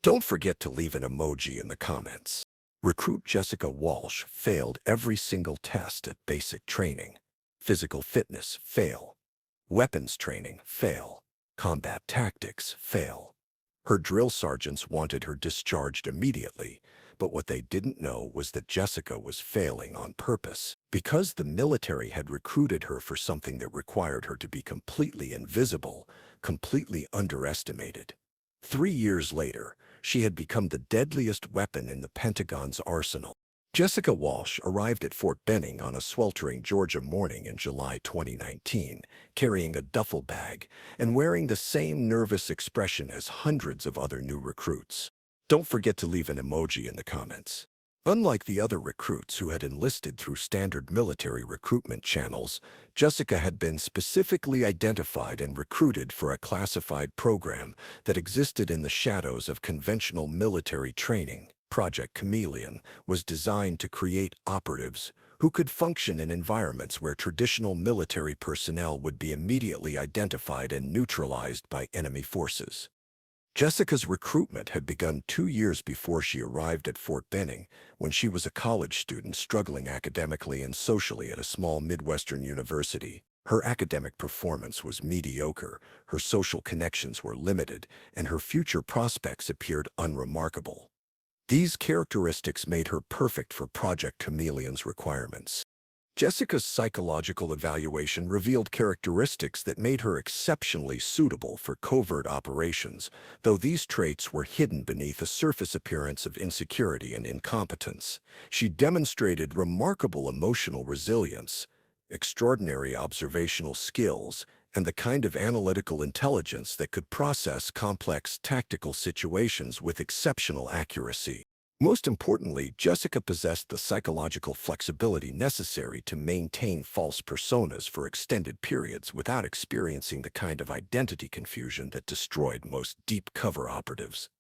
Don't forget to leave an emoji in the comments. Recruit Jessica Walsh failed every single test at basic training. Physical fitness, fail. Weapons training, fail. Combat tactics, fail. Her drill sergeants wanted her discharged immediately, but what they didn't know was that Jessica was failing on purpose, because the military had recruited her for something that required her to be completely invisible, completely underestimated. 3 years later, she had become the deadliest weapon in the Pentagon's arsenal. Jessica Walsh arrived at Fort Benning on a sweltering Georgia morning in July 2019, carrying a duffel bag and wearing the same nervous expression as hundreds of other new recruits. Don't forget to leave an emoji in the comments. Unlike the other recruits who had enlisted through standard military recruitment channels, Jessica had been specifically identified and recruited for a classified program that existed in the shadows of conventional military training. Project Chameleon was designed to create operatives who could function in environments where traditional military personnel would be immediately identified and neutralized by enemy forces. Jessica's recruitment had begun 2 years before she arrived at Fort Benning, when she was a college student struggling academically and socially at a small Midwestern university. Her academic performance was mediocre, her social connections were limited, and her future prospects appeared unremarkable. These characteristics made her perfect for Project Chameleon's requirements. Jessica's psychological evaluation revealed characteristics that made her exceptionally suitable for covert operations, though these traits were hidden beneath a surface appearance of insecurity and incompetence. She demonstrated remarkable emotional resilience, extraordinary observational skills, and the kind of analytical intelligence that could process complex tactical situations with exceptional accuracy. Most importantly, Jessica possessed the psychological flexibility necessary to maintain false personas for extended periods without experiencing the kind of identity confusion that destroyed most deep cover operatives.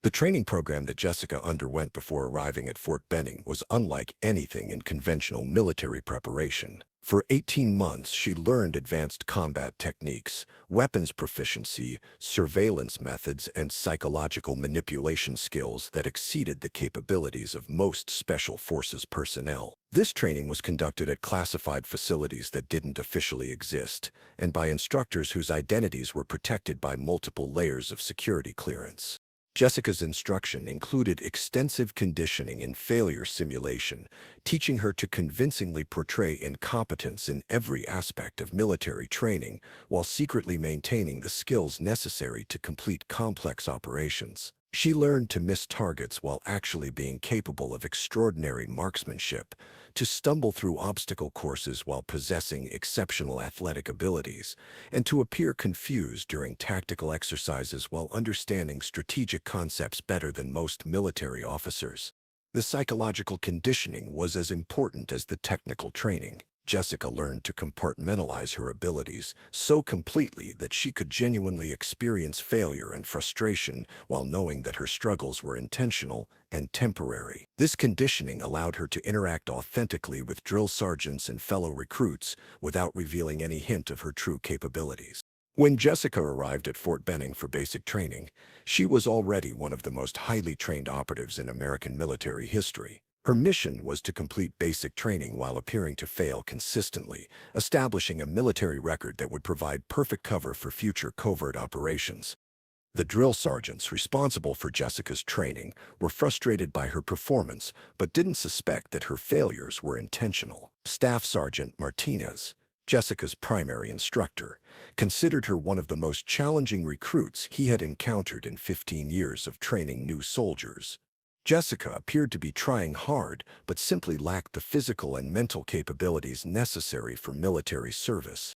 The training program that Jessica underwent before arriving at Fort Benning was unlike anything in conventional military preparation. For 18 months, she learned advanced combat techniques, weapons proficiency, surveillance methods, and psychological manipulation skills that exceeded the capabilities of most special forces personnel. This training was conducted at classified facilities that didn't officially exist, and by instructors whose identities were protected by multiple layers of security clearance. Jessica's instruction included extensive conditioning and failure simulation, teaching her to convincingly portray incompetence in every aspect of military training while secretly maintaining the skills necessary to complete complex operations. She learned to miss targets while actually being capable of extraordinary marksmanship, to stumble through obstacle courses while possessing exceptional athletic abilities, and to appear confused during tactical exercises while understanding strategic concepts better than most military officers. The psychological conditioning was as important as the technical training. Jessica learned to compartmentalize her abilities so completely that she could genuinely experience failure and frustration while knowing that her struggles were intentional and temporary. This conditioning allowed her to interact authentically with drill sergeants and fellow recruits without revealing any hint of her true capabilities. When Jessica arrived at Fort Benning for basic training, she was already one of the most highly trained operatives in American military history. Her mission was to complete basic training while appearing to fail consistently, establishing a military record that would provide perfect cover for future covert operations. The drill sergeants responsible for Jessica's training were frustrated by her performance, but didn't suspect that her failures were intentional. Staff Sergeant Martinez, Jessica's primary instructor, considered her one of the most challenging recruits he had encountered in 15 years of training new soldiers. Jessica appeared to be trying hard, but simply lacked the physical and mental capabilities necessary for military service.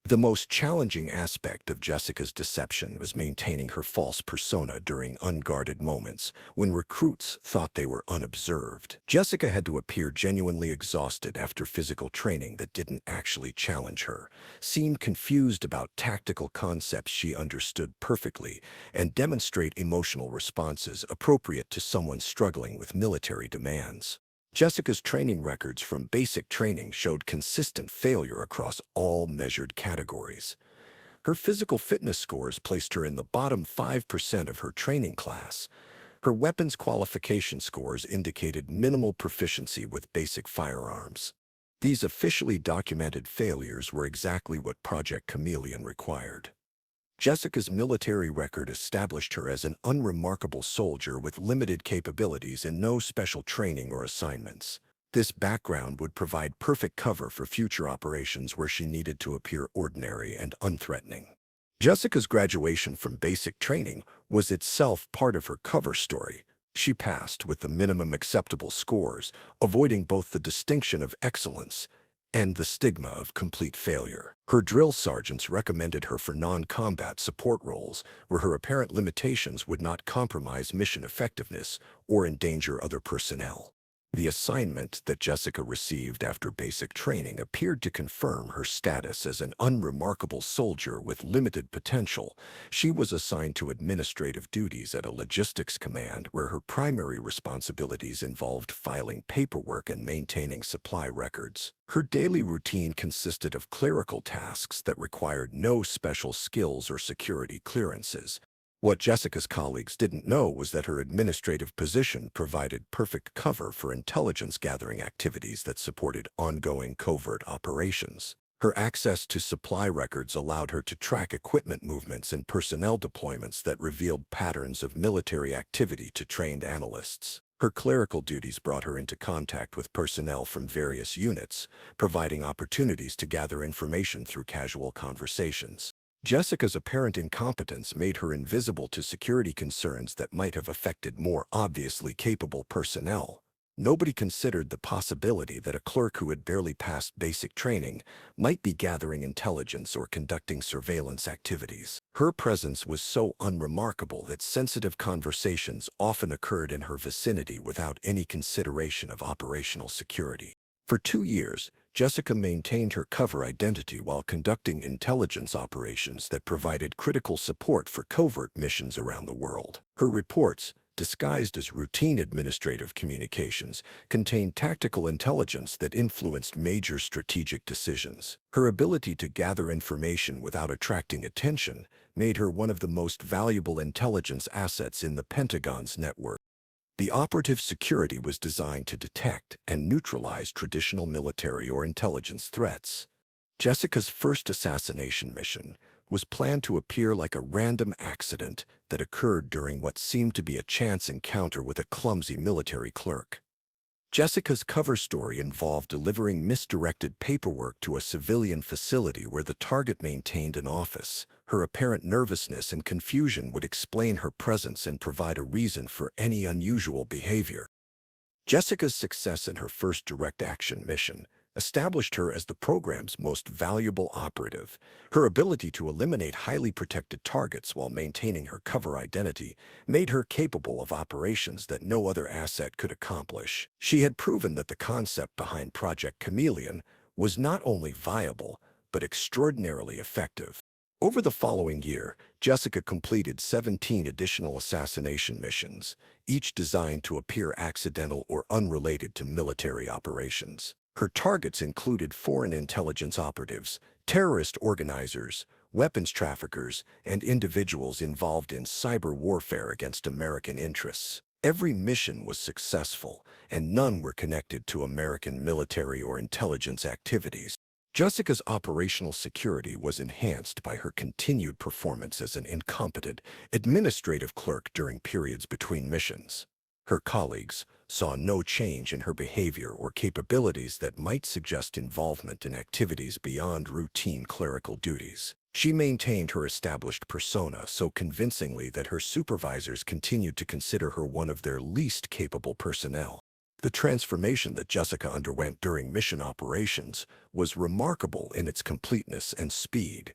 The most challenging aspect of Jessica's deception was maintaining her false persona during unguarded moments, when recruits thought they were unobserved. Jessica had to appear genuinely exhausted after physical training that didn't actually challenge her, seemed confused about tactical concepts she understood perfectly, and demonstrate emotional responses appropriate to someone struggling with military demands. Jessica's training records from basic training showed consistent failure across all measured categories. Her physical fitness scores placed her in the bottom 5% of her training class. Her weapons qualification scores indicated minimal proficiency with basic firearms. These officially documented failures were exactly what Project Chameleon required. Jessica's military record established her as an unremarkable soldier with limited capabilities and no special training or assignments. This background would provide perfect cover for future operations where she needed to appear ordinary and unthreatening. Jessica's graduation from basic training was itself part of her cover story. She passed with the minimum acceptable scores, avoiding both the distinction of excellence and the stigma of complete failure. Her drill sergeants recommended her for non-combat support roles where her apparent limitations would not compromise mission effectiveness or endanger other personnel. The assignment that Jessica received after basic training appeared to confirm her status as an unremarkable soldier with limited potential. She was assigned to administrative duties at a logistics command where her primary responsibilities involved filing paperwork and maintaining supply records. Her daily routine consisted of clerical tasks that required no special skills or security clearances. What Jessica's colleagues didn't know was that her administrative position provided perfect cover for intelligence gathering activities that supported ongoing covert operations. Her access to supply records allowed her to track equipment movements and personnel deployments that revealed patterns of military activity to trained analysts. Her clerical duties brought her into contact with personnel from various units, providing opportunities to gather information through casual conversations. Jessica's apparent incompetence made her invisible to security concerns that might have affected more obviously capable personnel. Nobody considered the possibility that a clerk who had barely passed basic training might be gathering intelligence or conducting surveillance activities. Her presence was so unremarkable that sensitive conversations often occurred in her vicinity without any consideration of operational security. For 2 years, Jessica maintained her cover identity while conducting intelligence operations that provided critical support for covert missions around the world. Her reports, disguised as routine administrative communications, contained tactical intelligence that influenced major strategic decisions. Her ability to gather information without attracting attention made her one of the most valuable intelligence assets in the Pentagon's network. The operative security was designed to detect and neutralize traditional military or intelligence threats. Jessica's first assassination mission was planned to appear like a random accident that occurred during what seemed to be a chance encounter with a clumsy military clerk. Jessica's cover story involved delivering misdirected paperwork to a civilian facility where the target maintained an office. Her apparent nervousness and confusion would explain her presence and provide a reason for any unusual behavior. Jessica's success in her first direct action mission established her as the program's most valuable operative. Her ability to eliminate highly protected targets while maintaining her cover identity made her capable of operations that no other asset could accomplish. She had proven that the concept behind Project Chameleon was not only viable, but extraordinarily effective. Over the following year, Jessica completed 17 additional assassination missions, each designed to appear accidental or unrelated to military operations. Her targets included foreign intelligence operatives, terrorist organizers, weapons traffickers, and individuals involved in cyber warfare against American interests. Every mission was successful, and none were connected to American military or intelligence activities. Jessica's operational security was enhanced by her continued performance as an incompetent administrative clerk during periods between missions. Her colleagues saw no change in her behavior or capabilities that might suggest involvement in activities beyond routine clerical duties. She maintained her established persona so convincingly that her supervisors continued to consider her one of their least capable personnel. The transformation that Jessica underwent during mission operations was remarkable in its completeness and speed.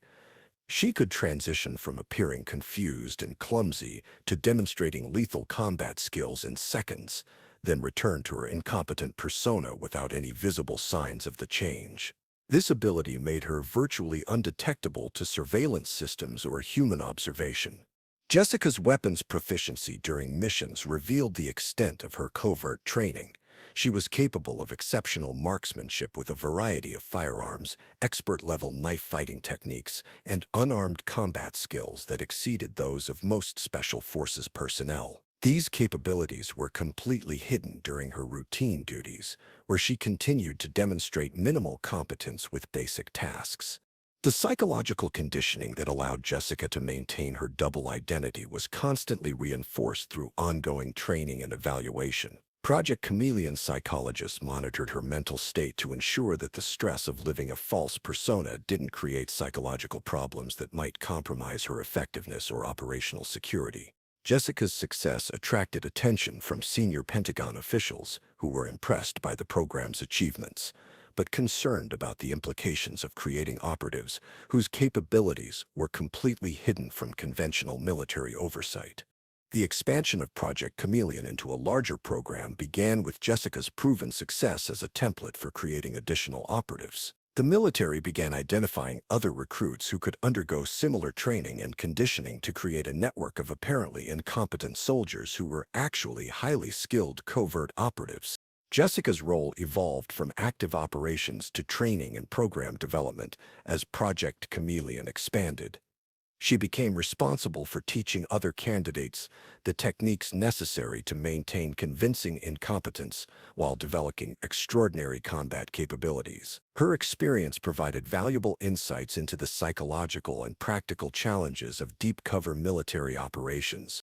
She could transition from appearing confused and clumsy to demonstrating lethal combat skills in seconds, then return to her incompetent persona without any visible signs of the change. This ability made her virtually undetectable to surveillance systems or human observation. Jessica's weapons proficiency during missions revealed the extent of her covert training. She was capable of exceptional marksmanship with a variety of firearms, expert-level knife-fighting techniques, and unarmed combat skills that exceeded those of most special forces personnel. These capabilities were completely hidden during her routine duties, where she continued to demonstrate minimal competence with basic tasks. The psychological conditioning that allowed Jessica to maintain her double identity was constantly reinforced through ongoing training and evaluation. Project Chameleon psychologists monitored her mental state to ensure that the stress of living a false persona didn't create psychological problems that might compromise her effectiveness or operational security. Jessica's success attracted attention from senior Pentagon officials who were impressed by the program's achievements, but concerned about the implications of creating operatives whose capabilities were completely hidden from conventional military oversight. The expansion of Project Chameleon into a larger program began with Jessica's proven success as a template for creating additional operatives. The military began identifying other recruits who could undergo similar training and conditioning to create a network of apparently incompetent soldiers who were actually highly skilled covert operatives. Jessica's role evolved from active operations to training and program development as Project Chameleon expanded. She became responsible for teaching other candidates the techniques necessary to maintain convincing incompetence while developing extraordinary combat capabilities. Her experience provided valuable insights into the psychological and practical challenges of deep-cover military operations.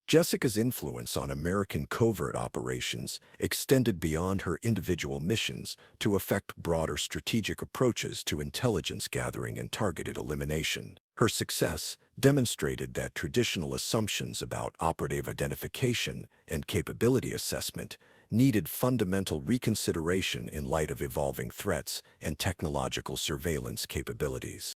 Jessica's influence on American covert operations extended beyond her individual missions to affect broader strategic approaches to intelligence gathering and targeted elimination. Her success demonstrated that traditional assumptions about operative identification and capability assessment needed fundamental reconsideration in light of evolving threats and technological surveillance capabilities.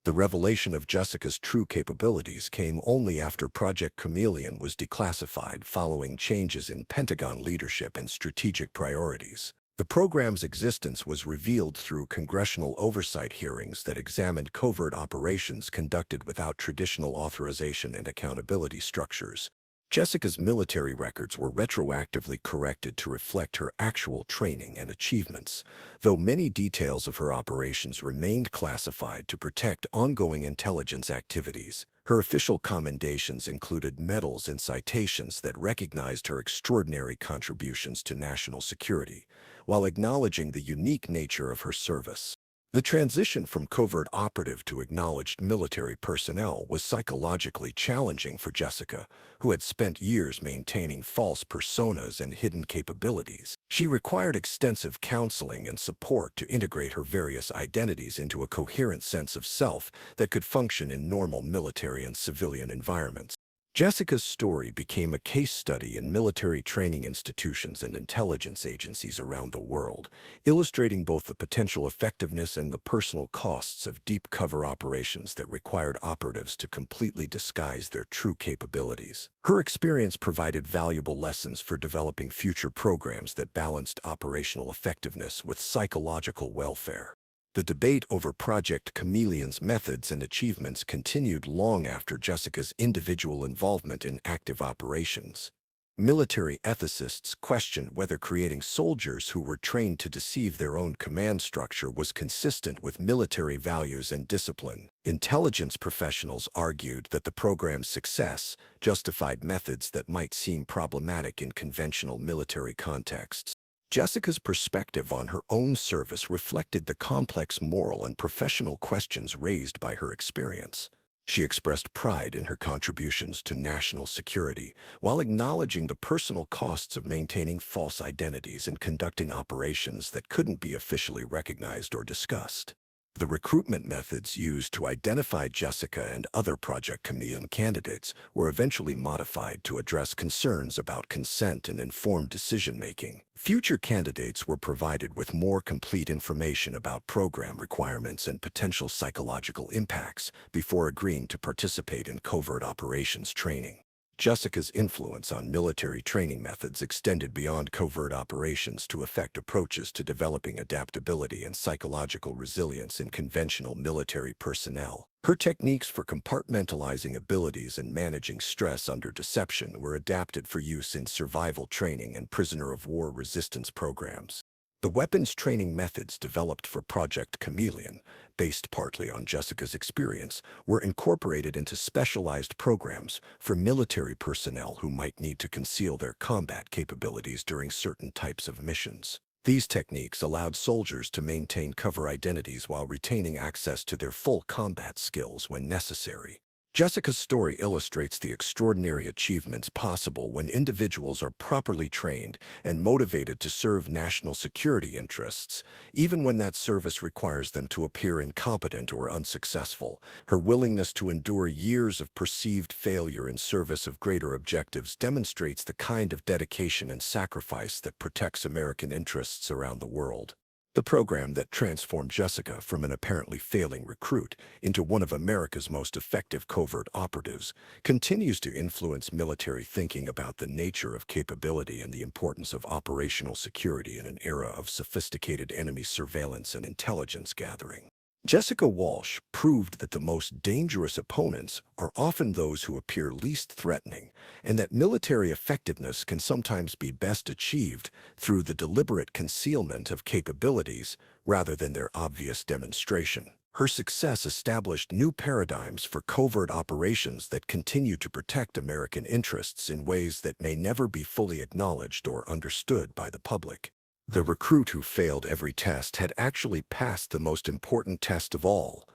The revelation of Jessica's true capabilities came only after Project Chameleon was declassified following changes in Pentagon leadership and strategic priorities. The program's existence was revealed through congressional oversight hearings that examined covert operations conducted without traditional authorization and accountability structures. Jessica's military records were retroactively corrected to reflect her actual training and achievements, though many details of her operations remained classified to protect ongoing intelligence activities. Her official commendations included medals and citations that recognized her extraordinary contributions to national security, while acknowledging the unique nature of her service. The transition from covert operative to acknowledged military personnel was psychologically challenging for Jessica, who had spent years maintaining false personas and hidden capabilities. She required extensive counseling and support to integrate her various identities into a coherent sense of self that could function in normal military and civilian environments. Jessica's story became a case study in military training institutions and intelligence agencies around the world, illustrating both the potential effectiveness and the personal costs of deep cover operations that required operatives to completely disguise their true capabilities. Her experience provided valuable lessons for developing future programs that balanced operational effectiveness with psychological welfare. The debate over Project Chameleon's methods and achievements continued long after Jessica's individual involvement in active operations. Military ethicists questioned whether creating soldiers who were trained to deceive their own command structure was consistent with military values and discipline. Intelligence professionals argued that the program's success justified methods that might seem problematic in conventional military contexts. Jessica's perspective on her own service reflected the complex moral and professional questions raised by her experience. She expressed pride in her contributions to national security, while acknowledging the personal costs of maintaining false identities and conducting operations that couldn't be officially recognized or discussed. The recruitment methods used to identify Jessica and other Project Chameleon candidates were eventually modified to address concerns about consent and informed decision-making. Future candidates were provided with more complete information about program requirements and potential psychological impacts before agreeing to participate in covert operations training. Jessica's influence on military training methods extended beyond covert operations to affect approaches to developing adaptability and psychological resilience in conventional military personnel. Her techniques for compartmentalizing abilities and managing stress under deception were adapted for use in survival training and prisoner of war resistance programs. The weapons training methods developed for Project Chameleon, based partly on Jessica's experience, were incorporated into specialized programs for military personnel who might need to conceal their combat capabilities during certain types of missions. These techniques allowed soldiers to maintain cover identities while retaining access to their full combat skills when necessary. Jessica's story illustrates the extraordinary achievements possible when individuals are properly trained and motivated to serve national security interests, even when that service requires them to appear incompetent or unsuccessful. Her willingness to endure years of perceived failure in service of greater objectives demonstrates the kind of dedication and sacrifice that protects American interests around the world. The program that transformed Jessica from an apparently failing recruit into one of America's most effective covert operatives continues to influence military thinking about the nature of capability and the importance of operational security in an era of sophisticated enemy surveillance and intelligence gathering. Jessica Walsh proved that the most dangerous opponents are often those who appear least threatening, and that military effectiveness can sometimes be best achieved through the deliberate concealment of capabilities rather than their obvious demonstration. Her success established new paradigms for covert operations that continue to protect American interests in ways that may never be fully acknowledged or understood by the public. The recruit who failed every test had actually passed the most important test of all,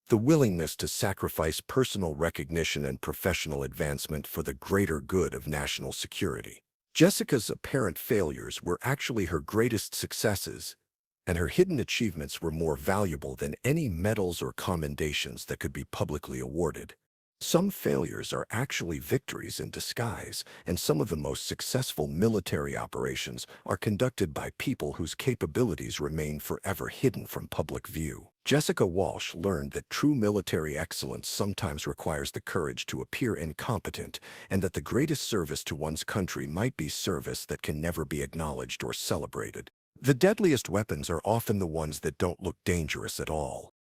the willingness to sacrifice personal recognition and professional advancement for the greater good of national security. Jessica's apparent failures were actually her greatest successes, and her hidden achievements were more valuable than any medals or commendations that could be publicly awarded. Some failures are actually victories in disguise, and some of the most successful military operations are conducted by people whose capabilities remain forever hidden from public view. Jessica Walsh learned that true military excellence sometimes requires the courage to appear incompetent, and that the greatest service to one's country might be service that can never be acknowledged or celebrated. The deadliest weapons are often the ones that don't look dangerous at all.